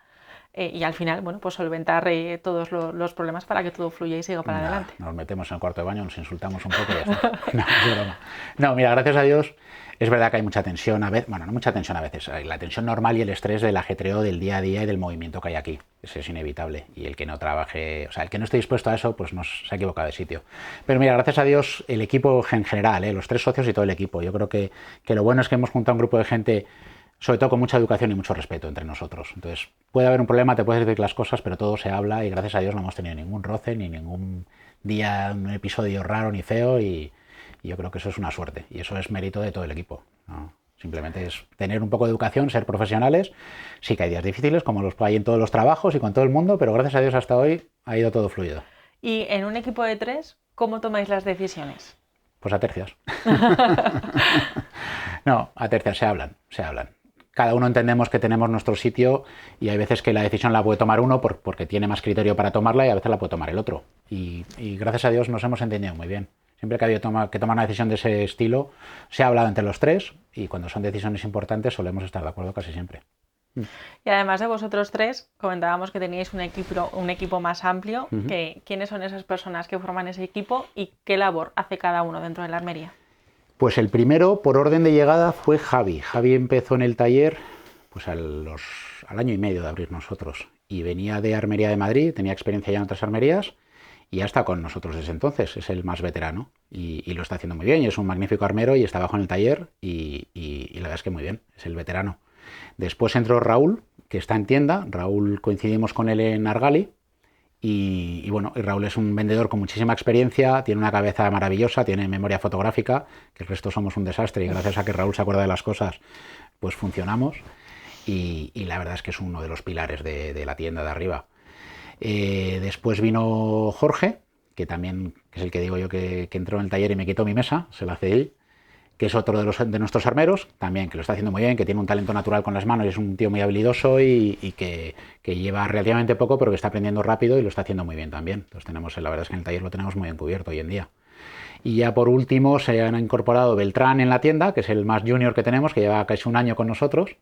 Y al final, bueno, pues solventar todos los problemas para que todo fluya y siga para adelante. Nos metemos en el cuarto de baño, nos insultamos un poco y ya está. No, es broma. No, mira, gracias a Dios, es verdad que hay mucha tensión a veces, bueno, no mucha tensión a veces, la tensión normal y el estrés del ajetreo del día a día y del movimiento que hay aquí, eso es inevitable. Y el que no trabaje, o sea, el que no esté dispuesto a eso, pues se ha equivocado de sitio. Pero mira, gracias a Dios, el equipo en general, los tres socios y todo el equipo, yo creo que lo bueno es que hemos juntado un grupo de gente, sobre todo con mucha educación y mucho respeto entre nosotros. Entonces, puede haber un problema, te puedes decir las cosas, pero todo se habla y gracias a Dios no hemos tenido ningún roce, ni ningún día, un episodio raro ni feo y yo creo que eso es una suerte y eso es mérito de todo el equipo, ¿no? Simplemente es tener un poco de educación, ser profesionales. Sí que hay días difíciles, como los hay en todos los trabajos y con todo el mundo, pero gracias a Dios hasta hoy ha ido todo fluido. Y en un equipo de tres, ¿cómo tomáis las decisiones? Pues a tercias. No, a tercias se hablan. Cada uno entendemos que tenemos nuestro sitio y hay veces que la decisión la puede tomar uno porque tiene más criterio para tomarla y a veces la puede tomar el otro. Y gracias a Dios nos hemos entendido muy bien. Siempre que ha habido que tomar una decisión de ese estilo, se ha hablado entre los tres y cuando son decisiones importantes solemos estar de acuerdo casi siempre. Y además de vosotros tres, comentábamos que teníais un equipo más amplio. ¿Quiénes son esas personas que forman ese equipo y qué labor hace cada uno dentro de la armería? Pues el primero, por orden de llegada, fue Javi. Javi empezó en el taller pues al año y medio de abrir nosotros. Y venía de Armería de Madrid, tenía experiencia ya en otras armerías y ya está con nosotros desde entonces. Es el más veterano y lo está haciendo muy bien. Y es un magnífico armero y está abajo en el taller y la verdad es que muy bien, es el veterano. Después entró Raúl, que está en tienda. Raúl coincidimos con él en Argali. Y bueno, y Raúl es un vendedor con muchísima experiencia, tiene una cabeza maravillosa, tiene memoria fotográfica, que el resto somos un desastre y gracias a que Raúl se acuerda de las cosas, pues funcionamos y la verdad es que es uno de los pilares de la tienda de arriba. Después vino Jorge, que también es el que digo yo que entró en el taller y me quitó mi mesa, se la cedí, que es otro de nuestros armeros, también que lo está haciendo muy bien, que tiene un talento natural con las manos y es un tío muy habilidoso y que lleva relativamente poco, pero que está aprendiendo rápido y lo está haciendo muy bien también. Entonces la verdad es que en el taller lo tenemos muy bien cubierto hoy en día. Y ya por último se han incorporado Beltrán en la tienda, que es el más junior que tenemos, que lleva casi un año con nosotros.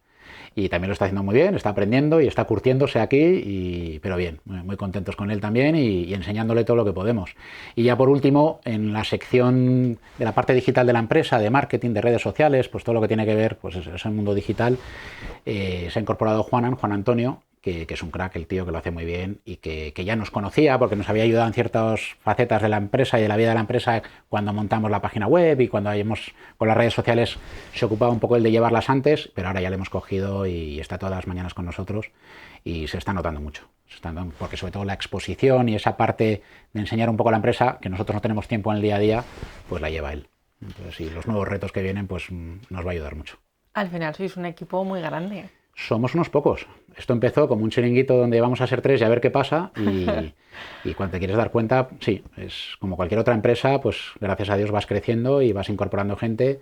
Y también lo está haciendo muy bien, está aprendiendo y está curtiéndose aquí, pero bien, muy contentos con él también y enseñándole todo lo que podemos. Y ya por último, en la sección de la parte digital de la empresa, de marketing, de redes sociales, pues todo lo que tiene que ver, pues es el mundo digital, se ha incorporado Juan Antonio, que es un crack, el tío que lo hace muy bien y que ya nos conocía porque nos había ayudado en ciertas facetas de la empresa y de la vida de la empresa cuando montamos la página web y cuando con las redes sociales se ocupaba un poco el de llevarlas antes, pero ahora ya le hemos cogido y está todas las mañanas con nosotros y se está notando mucho, porque sobre todo la exposición y esa parte de enseñar un poco a la empresa, que nosotros no tenemos tiempo en el día a día, pues la lleva él. Entonces, y los nuevos retos que vienen, pues nos va a ayudar mucho. Al final sois un equipo muy grande. Somos unos pocos. Esto empezó como un chiringuito donde vamos a ser tres y a ver qué pasa y cuando te quieres dar cuenta, sí, es como cualquier otra empresa, pues gracias a Dios vas creciendo y vas incorporando gente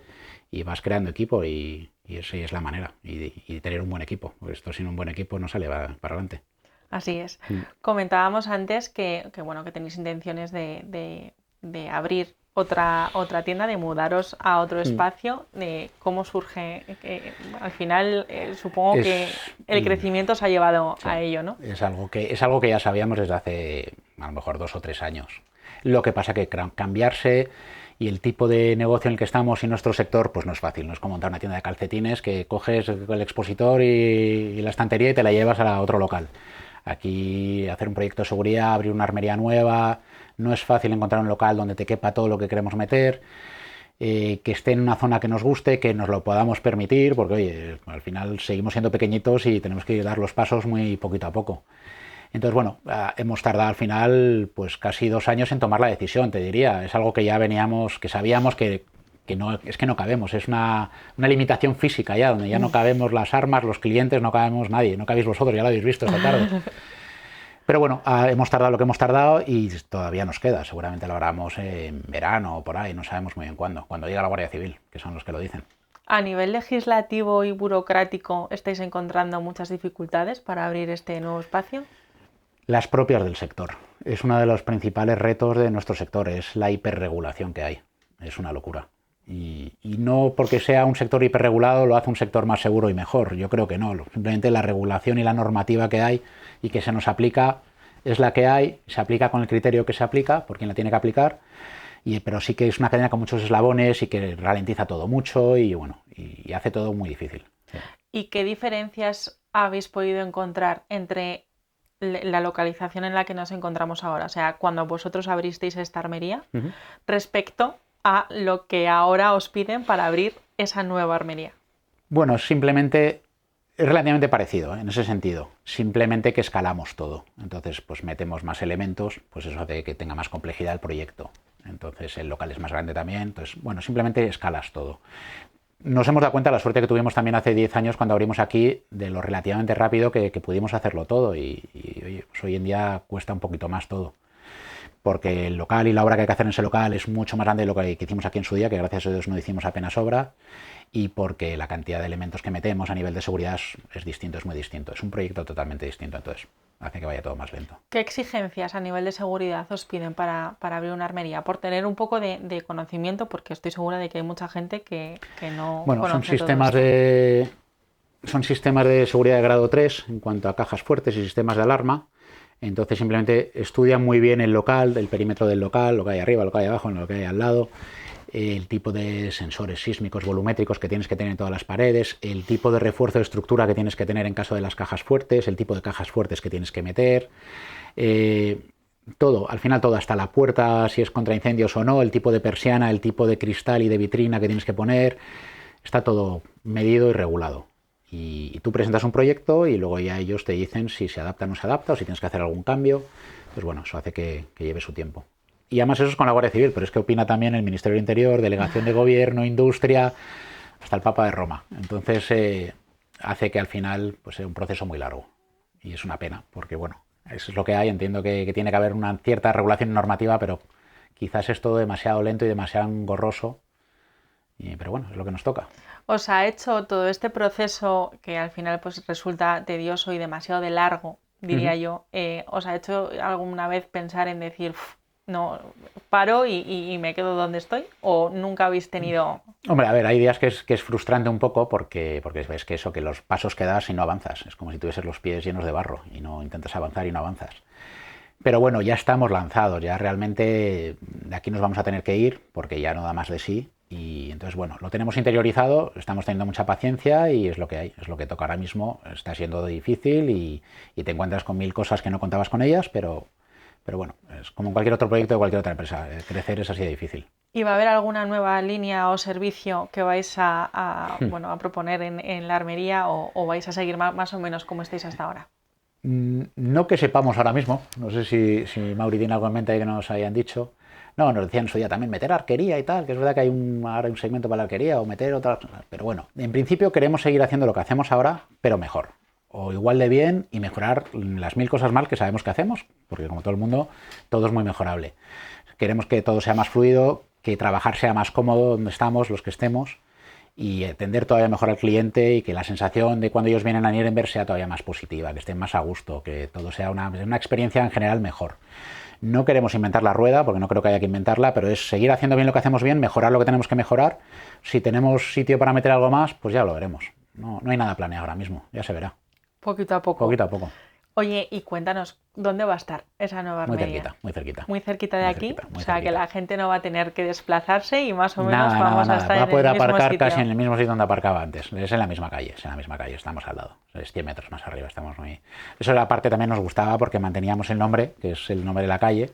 y vas creando equipo y esa es la manera y tener un buen equipo. Esto sin un buen equipo no sale para adelante. Así es. Comentábamos antes que tenéis intenciones de abrir otra tienda, de mudaros a otro espacio. ¿Cómo surge? Al final, supongo que el crecimiento os ha llevado a ello, ¿no? Es algo que ya sabíamos desde hace a lo mejor 2 o 3 años. Lo que pasa que cambiarse y el tipo de negocio en el que estamos y nuestro sector, pues no es fácil. No es como montar una tienda de calcetines que coges el expositor y la estantería y te la llevas a otro local. Aquí hacer un proyecto de seguridad, abrir una armería nueva, no es fácil encontrar un local donde te quepa todo lo que queremos meter, que esté en una zona que nos guste, que nos lo podamos permitir, porque oye, al final seguimos siendo pequeñitos y tenemos que dar los pasos muy poquito a poco. Entonces, bueno, hemos tardado al final pues casi 2 años en tomar la decisión, te diría. Es algo que ya veníamos, que sabíamos que no cabemos, es una limitación física ya, donde ya no cabemos las armas, los clientes, no cabemos nadie, no cabéis vosotros, ya lo habéis visto esta tarde. Pero bueno, hemos tardado lo que hemos tardado y todavía nos queda, seguramente lo haremos en verano o por ahí, no sabemos muy bien cuando llegue la Guardia Civil, que son los que lo dicen. A nivel legislativo y burocrático, ¿estáis encontrando muchas dificultades para abrir este nuevo espacio? Las propias del sector. Es uno de los principales retos de nuestro sector, es la hiperregulación que hay. Es una locura. Y no porque sea un sector hiperregulado lo hace un sector más seguro y mejor. Yo creo que no. Simplemente la regulación y la normativa que hay y que se nos aplica es la que hay, se aplica con el criterio que se aplica, por quien la tiene que aplicar, pero sí que es una cadena con muchos eslabones y que ralentiza todo mucho y hace todo muy difícil. Sí. ¿Y qué diferencias habéis podido encontrar entre la localización en la que nos encontramos ahora? O sea, cuando vosotros abristeis esta armería, respecto a lo que ahora os piden para abrir esa nueva armería. Bueno, simplemente es relativamente parecido en ese sentido, simplemente que escalamos todo. Entonces, pues metemos más elementos, pues eso hace que tenga más complejidad el proyecto. Entonces, el local es más grande también. Entonces, bueno, simplemente escalas todo. Nos hemos dado cuenta de la suerte que tuvimos también hace 10 años cuando abrimos aquí, de lo relativamente rápido que pudimos hacerlo todo y pues hoy en día cuesta un poquito más todo. Porque el local y la obra que hay que hacer en ese local es mucho más grande de lo que hicimos aquí en su día, que gracias a Dios no hicimos apenas obra, y porque la cantidad de elementos que metemos a nivel de seguridad es distinto, es muy distinto. Es un proyecto totalmente distinto, entonces hace que vaya todo más lento. ¿Qué exigencias a nivel de seguridad os piden para abrir una armería? Por tener un poco de conocimiento, porque estoy segura de que hay mucha gente que no bueno, conoce son sistemas de seguridad de grado 3 en cuanto a cajas fuertes y sistemas de alarma. Entonces simplemente estudian muy bien el local, el perímetro del local, lo que hay arriba, lo que hay abajo, lo que hay al lado, el tipo de sensores sísmicos, volumétricos que tienes que tener en todas las paredes, el tipo de refuerzo de estructura que tienes que tener en caso de las cajas fuertes, el tipo de cajas fuertes que tienes que meter, todo, al final todo, hasta la puerta, si es contra incendios o no, el tipo de persiana, el tipo de cristal y de vitrina que tienes que poner, está todo medido y regulado. Y tú presentas un proyecto y luego ya ellos te dicen si se adapta o no se adapta o si tienes que hacer algún cambio. Pues bueno, eso hace que lleve su tiempo. Y además eso es con la Guardia Civil, pero es que opina también el Ministerio del Interior, Delegación de Gobierno, Industria, hasta el Papa de Roma. Entonces hace que al final pues sea un proceso muy largo. Y es una pena, porque bueno, eso es lo que hay. Entiendo que tiene que haber una cierta regulación normativa, pero quizás es todo demasiado lento y demasiado engorroso. Pero bueno, es lo que nos toca. ¿Os ha hecho todo este proceso, que al final pues resulta tedioso y demasiado de largo, diría yo, os ha hecho alguna vez pensar en decir, no, paro y me quedo donde estoy? ¿O nunca habéis tenido...? Hombre, a ver, hay días que es frustrante un poco porque ves que que los pasos que das y no avanzas. Es como si tuvieses los pies llenos de barro y no intentas avanzar y no avanzas. Pero bueno, ya estamos lanzados, ya realmente de aquí nos vamos a tener que ir porque ya no da más de sí. Y entonces, bueno, lo tenemos interiorizado, estamos teniendo mucha paciencia y es lo que hay, es lo que toca ahora mismo. Está siendo difícil y te encuentras con 1000 cosas que no contabas con ellas, pero bueno, es como en cualquier otro proyecto de cualquier otra empresa. Crecer es así de difícil. ¿Y va a haber alguna nueva línea o servicio que vais a proponer en la armería o vais a seguir más o menos como estáis hasta ahora? No que sepamos ahora mismo, no sé si Mauri tiene algo en mente ahí que nos hayan dicho. No, nos decían en su día también meter arquería y tal, que es verdad que hay ahora un segmento para la arquería o meter otra, pero bueno, en principio queremos seguir haciendo lo que hacemos ahora, pero mejor, o igual de bien y mejorar las 1000 cosas mal que sabemos que hacemos, porque como todo el mundo, todo es muy mejorable. Queremos que todo sea más fluido, que trabajar sea más cómodo donde estamos, los que estemos, y atender todavía mejor al cliente y que la sensación de cuando ellos vienen a Nierenberg sea todavía más positiva, que estén más a gusto, que todo sea una experiencia en general mejor. No queremos inventar la rueda, porque no creo que haya que inventarla, pero es seguir haciendo bien lo que hacemos bien, mejorar lo que tenemos que mejorar. Si tenemos sitio para meter algo más, pues ya lo veremos. No hay nada planeado ahora mismo, ya se verá. Poquito a poco. Poquito a poco. Oye, y cuéntanos, ¿dónde va a estar esa nueva armería? Muy cerquita, muy cerquita. Muy cerquita de muy aquí, cerquita, o sea cerquita. Que la gente no va a tener que desplazarse y más o menos nada, vamos nada, a estar va a poder en el mismo aparcar sitio. casi en el mismo sitio donde aparcaba antes. Es en la misma calle, estamos al lado. Es 100 metros más arriba, estamos muy... Eso la parte también nos gustaba porque manteníamos el nombre, que es el nombre de la calle,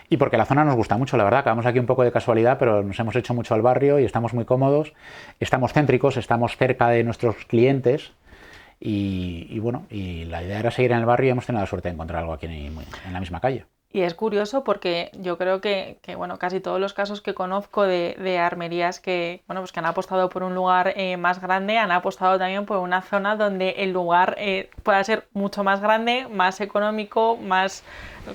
y porque la zona nos gusta mucho, la verdad. Acabamos aquí un poco de casualidad, pero nos hemos hecho mucho al barrio y estamos muy cómodos, estamos céntricos, estamos cerca de nuestros clientes. Y bueno, y la idea era seguir en el barrio y hemos tenido la suerte de encontrar algo aquí en la misma calle. Y es curioso porque yo creo que bueno, casi todos los casos que conozco de armerías que, bueno, pues que han apostado por un lugar más grande, han apostado también por una zona donde el lugar pueda ser mucho más grande, más económico,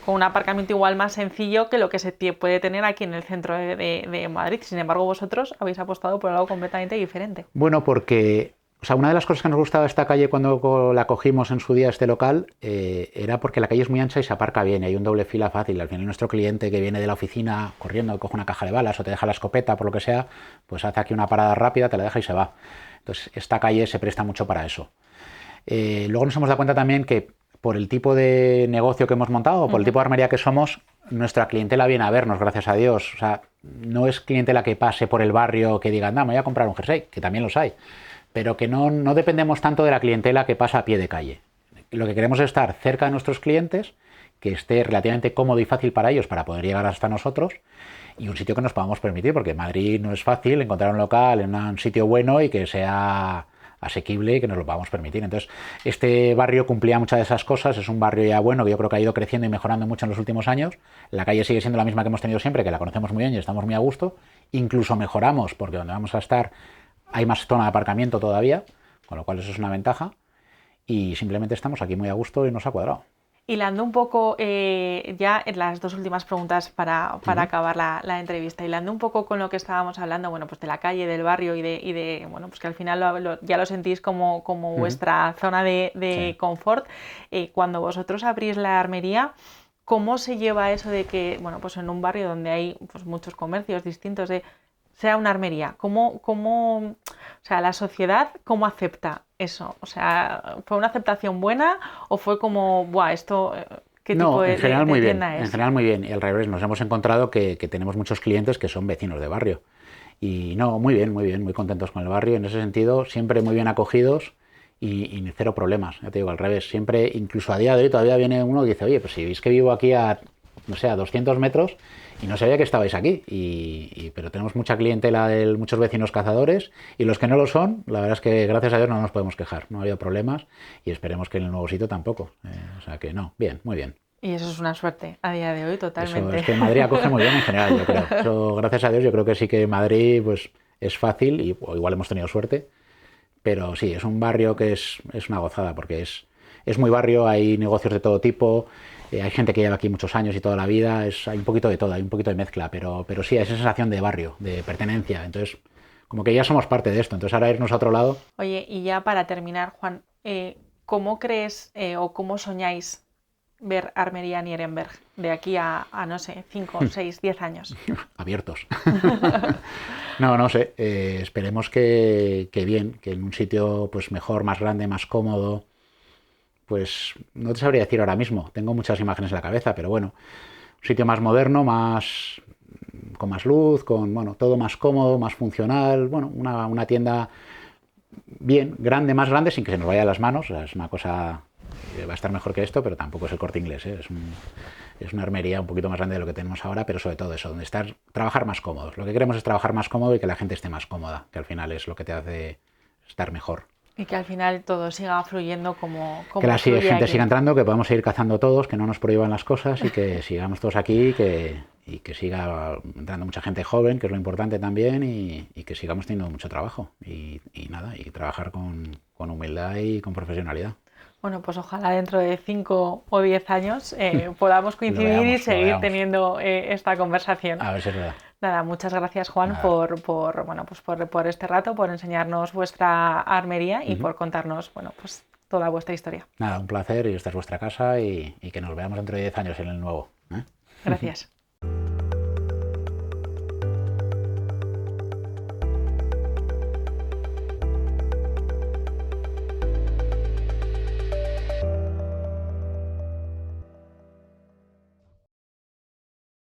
con un aparcamiento igual más sencillo que lo que se puede tener aquí en el centro de Madrid. Sin embargo, vosotros habéis apostado por algo completamente diferente. Bueno, porque... O sea, una de las cosas que nos gustaba de esta calle cuando la cogimos en su día, este local, era porque la calle es muy ancha y se aparca bien, y hay un doble fila fácil. Al final nuestro cliente que viene de la oficina corriendo, coge una caja de balas o te deja la escopeta, por lo que sea, pues hace aquí una parada rápida, te la deja y se va. Entonces, esta calle se presta mucho para eso. Luego nos hemos dado cuenta también que por el tipo de negocio que hemos montado, por el tipo de armería que somos, nuestra clientela viene a vernos, gracias a Dios. O sea, no es clientela que pase por el barrio que diga, me voy a comprar un jersey, que también los hay, pero que no dependemos tanto de la clientela que pasa a pie de calle. Lo que queremos es estar cerca de nuestros clientes, que esté relativamente cómodo y fácil para ellos para poder llegar hasta nosotros, y un sitio que nos podamos permitir, porque en Madrid no es fácil encontrar un local en un sitio bueno y que sea asequible y que nos lo podamos permitir. Entonces, este barrio cumplía muchas de esas cosas, es un barrio ya bueno que yo creo que ha ido creciendo y mejorando mucho en los últimos años. La calle sigue siendo la misma que hemos tenido siempre, que la conocemos muy bien y estamos muy a gusto. Incluso mejoramos, porque donde vamos a estar hay más zona de aparcamiento todavía, con lo cual eso es una ventaja, y simplemente estamos aquí muy a gusto y nos ha cuadrado. Hilando un poco, ya en las dos últimas preguntas para acabar la entrevista, hilando un poco con lo que estábamos hablando, bueno, pues de la calle, del barrio y de bueno, pues que al final ya lo sentís como vuestra zona de confort. Cuando vosotros abrís la armería, ¿cómo se lleva eso de que, bueno, pues en un barrio donde hay pues muchos comercios distintos, sea una armería? O sea, la sociedad, ¿cómo acepta eso? O sea, ¿fue una aceptación buena o fue como, esto, qué tipo de tienda es? En general muy bien, y al revés, nos hemos encontrado que tenemos muchos clientes que son vecinos de barrio. Y no, muy bien, muy contentos con el barrio, en ese sentido, siempre muy bien acogidos y cero problemas, ya te digo, al revés, siempre, incluso a día de hoy todavía viene uno y dice, oye, pues si veis que vivo aquí a 200 metros y no sabía que estabais aquí, pero tenemos mucha clientela de muchos vecinos cazadores, y los que no lo son, la verdad es que gracias a Dios no nos podemos quejar, no ha habido problemas y esperemos que en el nuevo sitio tampoco, o sea que no, bien, muy bien. Y eso es una suerte a día de hoy, totalmente. Eso es que Madrid acoge muy bien en general, yo creo. Eso, gracias a Dios, yo creo que sí que Madrid pues, es fácil, o igual hemos tenido suerte, pero sí, es un barrio que es una gozada, porque es muy barrio, hay negocios de todo tipo, hay gente que lleva aquí muchos años y toda la vida, hay un poquito de todo, hay un poquito de mezcla, pero sí, hay esa sensación de barrio, de pertenencia, entonces como que ya somos parte de esto, entonces ahora irnos a otro lado. Oye, y ya para terminar, Juan, ¿cómo crees o cómo soñáis ver Armería Nierenberg de aquí a no sé, 5, 6, 10 años? Abiertos. No sé, esperemos que bien, que en un sitio pues mejor, más grande, más cómodo. Pues no te sabría decir ahora mismo, tengo muchas imágenes en la cabeza, pero bueno, un sitio más moderno, con más luz, con todo más cómodo, más funcional, bueno, una tienda bien, más grande, sin que se nos vaya de las manos, o sea, es una cosa, va a estar mejor que esto, pero tampoco es el Corte Inglés, es una armería un poquito más grande de lo que tenemos ahora, pero sobre todo eso, donde trabajar más cómodos. Lo que queremos es trabajar más cómodo y que la gente esté más cómoda, que al final es lo que te hace estar mejor. Y que al final todo siga fluyendo como que la gente aquí. siga entrando, que podamos seguir cazando todos, que no nos prohíban las cosas y que sigamos todos aquí y que siga entrando mucha gente joven, que es lo importante también, y que sigamos teniendo mucho trabajo y trabajar con humildad y con profesionalidad. Bueno, pues ojalá dentro de 5 o 10 años podamos coincidir y seguir teniendo esta conversación. A ver si es verdad. Nada, muchas gracias, Juan, por este rato, por enseñarnos vuestra armería y por contarnos, toda vuestra historia. Nada, un placer, y esta es vuestra casa, y que nos veamos dentro de 10 años en el nuevo. Gracias.